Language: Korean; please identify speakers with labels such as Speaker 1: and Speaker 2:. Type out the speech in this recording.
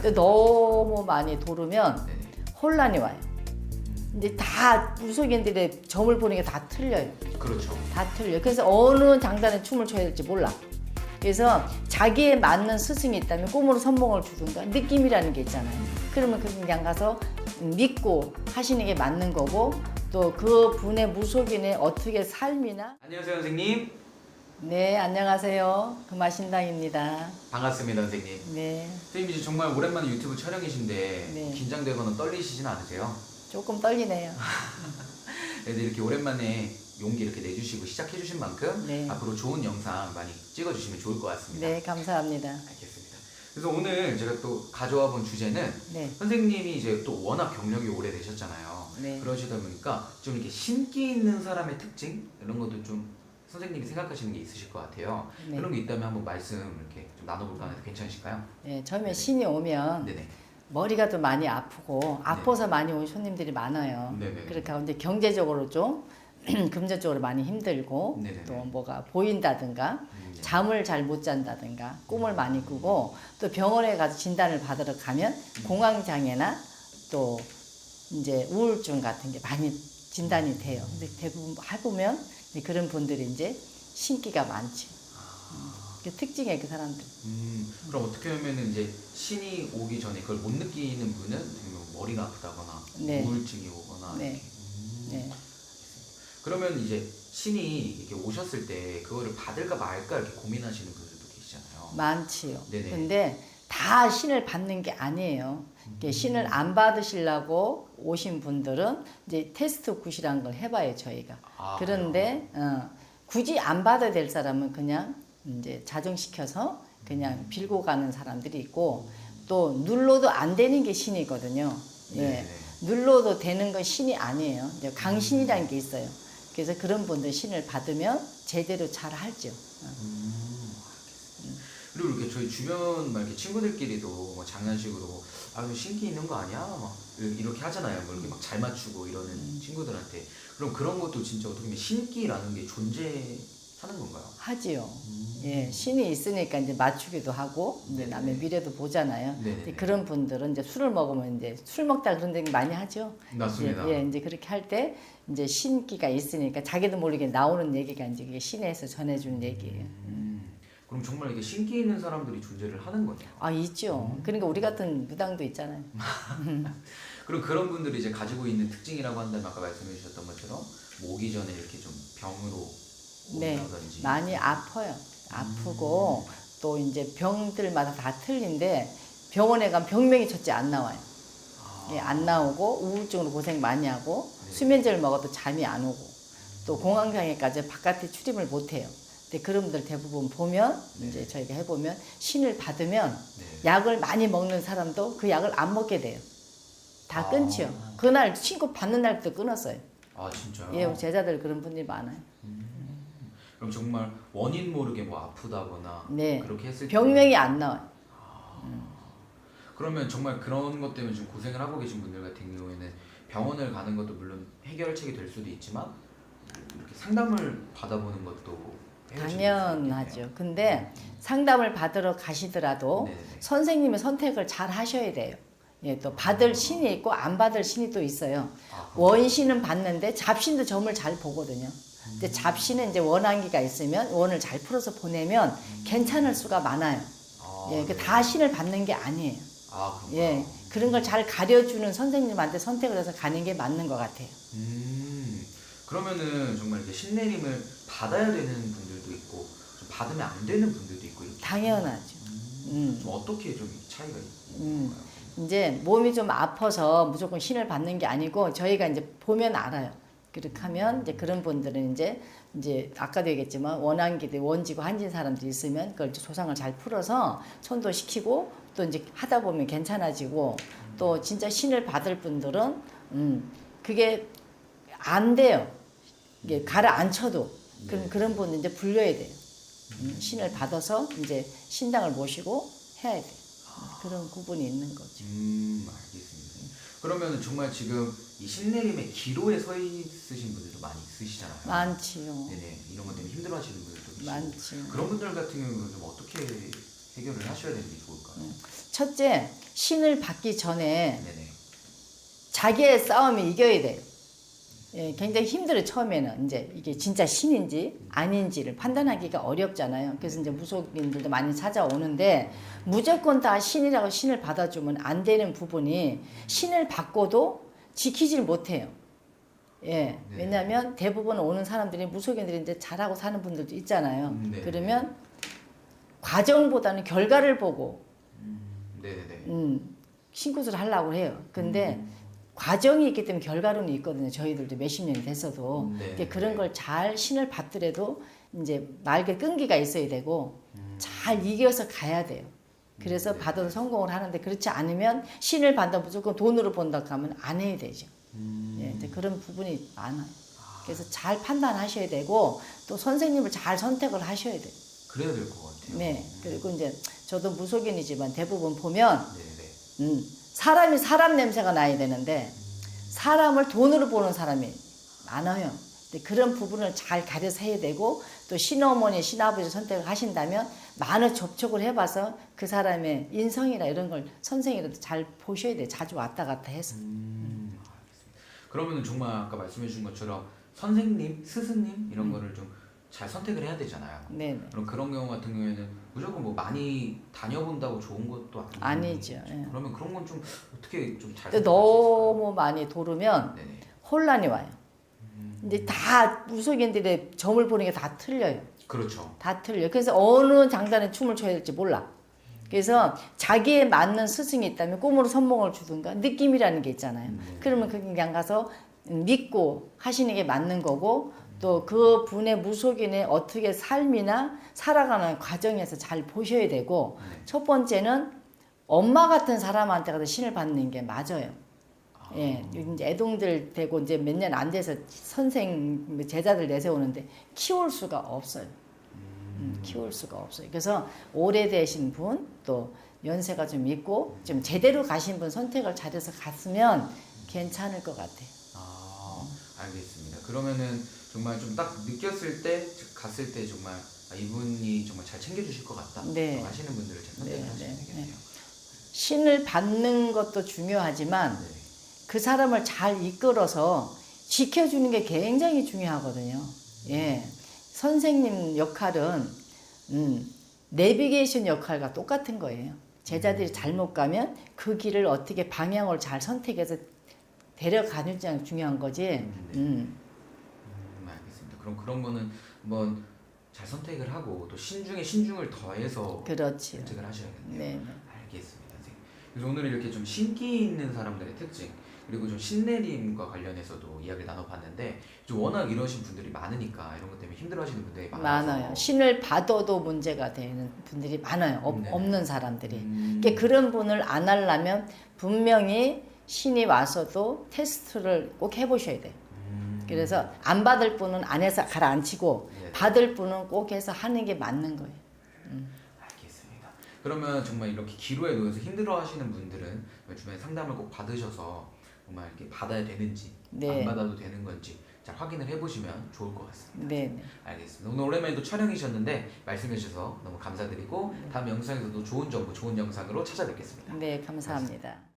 Speaker 1: 근데 너무 많이 도르면
Speaker 2: 네네.
Speaker 1: 혼란이 와요. 근데 다 무속인들의 점을 보는 게 다 틀려요.
Speaker 2: 그렇죠.
Speaker 1: 다 틀려. 그래서 어느 장단에 춤을 춰야 될지 몰라. 그래서 자기에 맞는 스승이 있다면 꿈으로 선봉을 주든가 느낌이라는 게 있잖아요. 그러면 그냥 가서 믿고 하시는 게 맞는 거고 또 그 분의 무속인의 어떻게 삶이나
Speaker 2: 안녕하세요 선생님.
Speaker 1: 네 안녕하세요 금화신당입니다.
Speaker 2: 반갑습니다 선생님.
Speaker 1: 네
Speaker 2: 선생님 이제 정말 오랜만에 유튜브 촬영이신데
Speaker 1: 네.
Speaker 2: 긴장되거나 떨리시진 않으세요?
Speaker 1: 조금 떨리네요.
Speaker 2: 그래도 이렇게 오랜만에 용기 이렇게 내주시고 시작해 주신 만큼
Speaker 1: 네.
Speaker 2: 앞으로 좋은 영상 많이 찍어 주시면 좋을 것 같습니다.
Speaker 1: 네 감사합니다.
Speaker 2: 알겠습니다. 그래서 오늘 제가 또 가져와 본 주제는
Speaker 1: 네.
Speaker 2: 선생님이 이제 또 워낙 경력이 오래되셨잖아요.
Speaker 1: 네.
Speaker 2: 그러시다 보니까 좀 이렇게 신기 있는 사람의 특징 이런 것도 좀 선생님이 생각하시는 게 있으실 것 같아요.
Speaker 1: 네.
Speaker 2: 그런 게 있다면 한번 말씀 이렇게 좀 나눠볼까 하는데 괜찮으실까요?
Speaker 1: 네 처음에 신이 오면
Speaker 2: 네네.
Speaker 1: 머리가 좀 많이 아프고 아파서 많이 온 손님들이 많아요.
Speaker 2: 네네.
Speaker 1: 그렇게 하고 이제 경제적으로 좀 금전적으로 많이 힘들고
Speaker 2: 네네네.
Speaker 1: 또 뭐가 보인다든가
Speaker 2: 네.
Speaker 1: 잠을 잘 못 잔다든가 꿈을 많이 꾸고 또 병원에 가서 진단을 받으러 가면 공황장애나 또 이제 우울증 같은 게 많이 진단이 돼요. 근데 대부분 해보면 그런 분들이 이제 신기가 많죠. 그 특징이에요, 그 사람들.
Speaker 2: 그럼 어떻게 보면은 이제 신이 오기 전에 그걸 못 느끼는 분은 뭐 머리가 아프다거나
Speaker 1: 네.
Speaker 2: 우울증이 오거나
Speaker 1: 네.
Speaker 2: 이렇게.
Speaker 1: 네.
Speaker 2: 그러면 이제 신이 이렇게 오셨을 때 그거를 받을까 말까 이렇게 고민하시는 분들도 계시잖아요.
Speaker 1: 많지요.
Speaker 2: 네네.
Speaker 1: 근데 다 신을 받는 게 아니에요. 이게 신을 안 받으시려고 오신 분들은 이제 테스트 굿이라는 걸 해봐요, 저희가.
Speaker 2: 아,
Speaker 1: 그런데 굳이 안 받아야 될 사람은 그냥 이제 자정시켜서 그냥 빌고 가는 사람들이 있고 또 눌러도 안 되는 게 신이거든요. 예.
Speaker 2: 네네.
Speaker 1: 눌러도 되는 건 신이 아니에요. 이제 강신이라는 게 있어요. 그래서 그런 분들 신을 받으면 제대로 잘 할죠.
Speaker 2: 그리고 이렇게 저희 주변 막 이렇게 친구들끼리도 뭐 장난식으로 아 이거 신기 있는 거 아니야? 막 이렇게 하잖아요. 뭐 이렇게 막 잘 맞추고 이러는 친구들한테 그럼 그런 것도 진짜 어떻게 보면 신기라는 게 존재하는 건가요?
Speaker 1: 하지요. 예, 신이 있으니까 이제 맞추기도 하고 이제
Speaker 2: 네네.
Speaker 1: 남의 미래도 보잖아요.
Speaker 2: 네네네.
Speaker 1: 근데 그런 분들은 이제 술을 먹으면 이제 술 먹다 그런 데 많이 하죠.
Speaker 2: 맞습니다.
Speaker 1: 예, 이제 그렇게 할 때 이제 신기가 있으니까 자기도 모르게 나오는 얘기가 이제 그게 신에서 전해주는 얘기예요.
Speaker 2: 그럼 정말 이게 신기 있는 사람들이 존재를 하는 거네요.
Speaker 1: 아 있죠. 그러니까 우리 같은 무당도 있잖아요.
Speaker 2: 그럼 그런 분들이 이제 가지고 있는 특징이라고 한다면 아까 말씀해 주셨던 것처럼 뭐 오기 전에 이렇게 좀 병으로
Speaker 1: 네,
Speaker 2: 온다든지
Speaker 1: 많이 아파요. 아프고 또 이제 병들마다 다 틀린데 병원에 가면 병명이 첫째 안 나와요. 예, 안 나오고 우울증으로 고생 많이 하고
Speaker 2: 네.
Speaker 1: 수면제를 먹어도 잠이 안 오고 또 공황장애까지 바깥에 출입을 못 해요. 근데 그런 분들 대부분 보면 이제 저희가 해보면 신을 받으면
Speaker 2: 네.
Speaker 1: 약을 많이 먹는 사람도 그 약을 안 먹게 돼요. 다 끊죠. 그날 신고 받는 날부터 끊었어요.
Speaker 2: 아 진짜요?
Speaker 1: 예, 우리 제자들 그런 분들이 많아요.
Speaker 2: 그럼 정말 원인 모르게 뭐 아프다거나
Speaker 1: 네.
Speaker 2: 그렇게 했을 때
Speaker 1: 병명이 안 나와요.
Speaker 2: 그러면 정말 그런 것 때문에 좀 고생을 하고 계신 분들 같은 경우에는 병원을 가는 것도 물론 해결책이 될 수도 있지만 이렇게 상담을 받아보는 것도 해결책이 될 수도
Speaker 1: 당연하죠.
Speaker 2: 있겠네요.
Speaker 1: 근데 상담을 받으러 가시더라도
Speaker 2: 네네네.
Speaker 1: 선생님의 선택을 잘 하셔야 돼요. 예, 또 받을 신이 있고 안 받을 신이 또 있어요. 원신은 받는데 잡신도 점을 잘 보거든요. 근데 잡신은 이제 원한기가 있으면 원을 잘 풀어서 보내면 괜찮을 수가 많아요. 예, 그 다 신을 받는 게 아니에요.
Speaker 2: 아 그런가요?
Speaker 1: 예, 그런 걸 잘 가려주는 선생님한테 선택을 해서 가는 게 맞는 것 같아요.
Speaker 2: 그러면은 정말 이렇게 신내림을 받아야 되는 분들도 있고 좀 받으면 안 되는 분들도 있고 이렇게
Speaker 1: 당연하죠.
Speaker 2: 좀 어떻게 좀 차이가 있는 건가요?
Speaker 1: 이제 몸이 좀 아파서 무조건 신을 받는 게 아니고 저희가 이제 보면 알아요. 그렇게 하면 이제 그런 분들은 이제 아까도 얘기했지만 원한기도 원지고 한진 사람들이 있으면 그걸 이제 조상을 잘 풀어서 천도시키고 또 이제 하다 보면 괜찮아지고 또 진짜 신을 받을 분들은 그게 안 돼요. 이게 가라앉혀도 그럼 그런 분은 이제 불려야 돼요. 신을 받아서 이제 신당을 모시고 해야 돼요. 그런 구분이 있는 거죠.
Speaker 2: 알겠습니다. 그러면 정말 지금 이 신내림의 기로에 서 있으신 분들도 많이 있으시잖아요.
Speaker 1: 많지요.
Speaker 2: 네네. 이런 것 때문에 힘들어하시는 분들도 계시고.
Speaker 1: 많지요.
Speaker 2: 그런 분들 같은 경우는 좀 어떻게 해결을 하셔야 되는 게 좋을까요?
Speaker 1: 첫째, 신을 받기 전에
Speaker 2: 네네.
Speaker 1: 자기의 싸움에 이겨야 돼요. 예, 굉장히 힘들어요. 처음에는 이제 이게 진짜 신인지 아닌지를 판단하기가 어렵잖아요. 그래서 이제 무속인들도 많이 찾아오는데 무조건 다 신이라고 신을 받아주면 안 되는 부분이 신을 받고도 지키질 못해요. 예, 왜냐하면 대부분 오는 사람들이 무속인들이 이제 잘하고 사는 분들도 있잖아요.
Speaker 2: 네.
Speaker 1: 그러면 과정보다는 결과를 보고
Speaker 2: 네네네.
Speaker 1: 신굿을 하려고 해요. 근데 과정이 있기 때문에 결과론이 있거든요. 저희들도 몇십 년이 됐어도.
Speaker 2: 네.
Speaker 1: 근데 그런 걸 잘 신을 받더라도 이제 말게 끈기가 있어야 되고 잘 이겨서 가야 돼요. 그래서 받아도 성공을 하는데 그렇지 않으면 신을 받다 무조건 돈으로 본다 하면 안 해야 되죠. 예, 이제 그런 부분이 많아요. 그래서 잘 판단하셔야 되고 또 선생님을 잘 선택을 하셔야 돼요.
Speaker 2: 그래야 될 것 같아요.
Speaker 1: 네. 그리고 이제 저도 무속인이지만 대부분 보면
Speaker 2: 네네.
Speaker 1: 사람이 사람 냄새가 나야 되는데 사람을 돈으로 보는 사람이 많아요. 근데 그런 부분을 잘 가려서 해야 되고 또 신어머니, 신아버지 선택을 하신다면 많은 접촉을 해봐서 그 사람의 인성이나 이런 걸 선생이라도 잘 보셔야 돼요. 자주 왔다 갔다 해서.
Speaker 2: 알겠습니다. 그러면은 정말 아까 말씀해 주신 것처럼 선생님, 스승님 이런 거를 좀 잘 선택을 해야 되잖아요.
Speaker 1: 네.
Speaker 2: 그럼 그런 경우 같은 경우에는 무조건 뭐 많이 다녀본다고 좋은 것도
Speaker 1: 아니죠. 예.
Speaker 2: 그러면 그런 건 좀 어떻게 좀 잘
Speaker 1: 근데 너무 많이 도르면
Speaker 2: 네네.
Speaker 1: 혼란이 와요. 이제 다 무속인들의 점을 보는 게 다 틀려요.
Speaker 2: 그렇죠.
Speaker 1: 다 틀려. 그래서 어느 장단에 춤을 춰야 될지 몰라. 그래서 자기에 맞는 스승이 있다면 꿈으로 선몽을 주든가 느낌이라는 게 있잖아요. 그러면 그냥 가서 믿고 하시는 게 맞는 거고 또 그 분의 무속인의 어떻게 삶이나 살아가는 과정에서 잘 보셔야 되고 첫 번째는 엄마 같은 사람한테 가서 신을 받는 게 맞아요. 예, 이제 애동들 되고 이제 몇 년 안 돼서 선생 제자들 내세우는데 키울 수가 없어요. 키울 수가 없어요. 그래서 오래되신 분, 또 연세가 좀 있고 좀 제대로 가신 분 선택을 잘해서 갔으면 괜찮을 것 같아요.
Speaker 2: 알겠습니다. 그러면은 정말 좀 딱 느꼈을 때 갔을 때 정말 이분이 정말 잘 챙겨주실 것 같다.
Speaker 1: 네.
Speaker 2: 하시는 분들을 잘 선택을 하시면 되겠네요.
Speaker 1: 신을 받는 것도 중요하지만
Speaker 2: 네.
Speaker 1: 그 사람을 잘 이끌어서 지켜주는 게 굉장히 중요하거든요. 예. 선생님 역할은 내비게이션 역할과 똑같은 거예요. 제자들이 잘못 가면 그 길을 어떻게 방향을 잘 선택해서 데려가느냐가 중요한 거지.
Speaker 2: 알겠습니다. 그럼 그런 거는 한번 잘 선택을 하고 또 신중에 신중을 더해서
Speaker 1: 그렇지.
Speaker 2: 선택을 하셔야겠네요.
Speaker 1: 네.
Speaker 2: 알겠습니다, 선생님. 그래서 오늘 이렇게 좀 신기 있는 사람들의 특징 그리고 좀 신내림과 관련해서도 이야기를 나눠봤는데 좀 워낙 이러신 분들이 많으니까 이런 것 때문에 힘들어하시는 분들이
Speaker 1: 많아요. 신을 받아도 문제가 되는 분들이 많아요.
Speaker 2: 네.
Speaker 1: 없는 사람들이. 그러니까 그런 분을 안 하려면 분명히 신이 와서도 테스트를 꼭 해보셔야 돼요. 그래서 안 받을 분은 안 해서 가라앉히고
Speaker 2: 네.
Speaker 1: 받을 분은 꼭 해서 하는 게 맞는 거예요.
Speaker 2: 알겠습니다. 그러면 정말 이렇게 기로에 놓여서 힘들어하시는 분들은 주변에 상담을 꼭 받으셔서 정말 이렇게 받아야 되는지
Speaker 1: 네.
Speaker 2: 안 받아도 되는 건지 잘 확인을 해보시면 좋을 것 같습니다.
Speaker 1: 네.
Speaker 2: 알겠습니다. 오늘 오랜만에 또 촬영이셨는데 말씀해 주셔서 너무 감사드리고 다음 영상에서도 좋은 정보, 좋은 영상으로 찾아뵙겠습니다.
Speaker 1: 네, 감사합니다.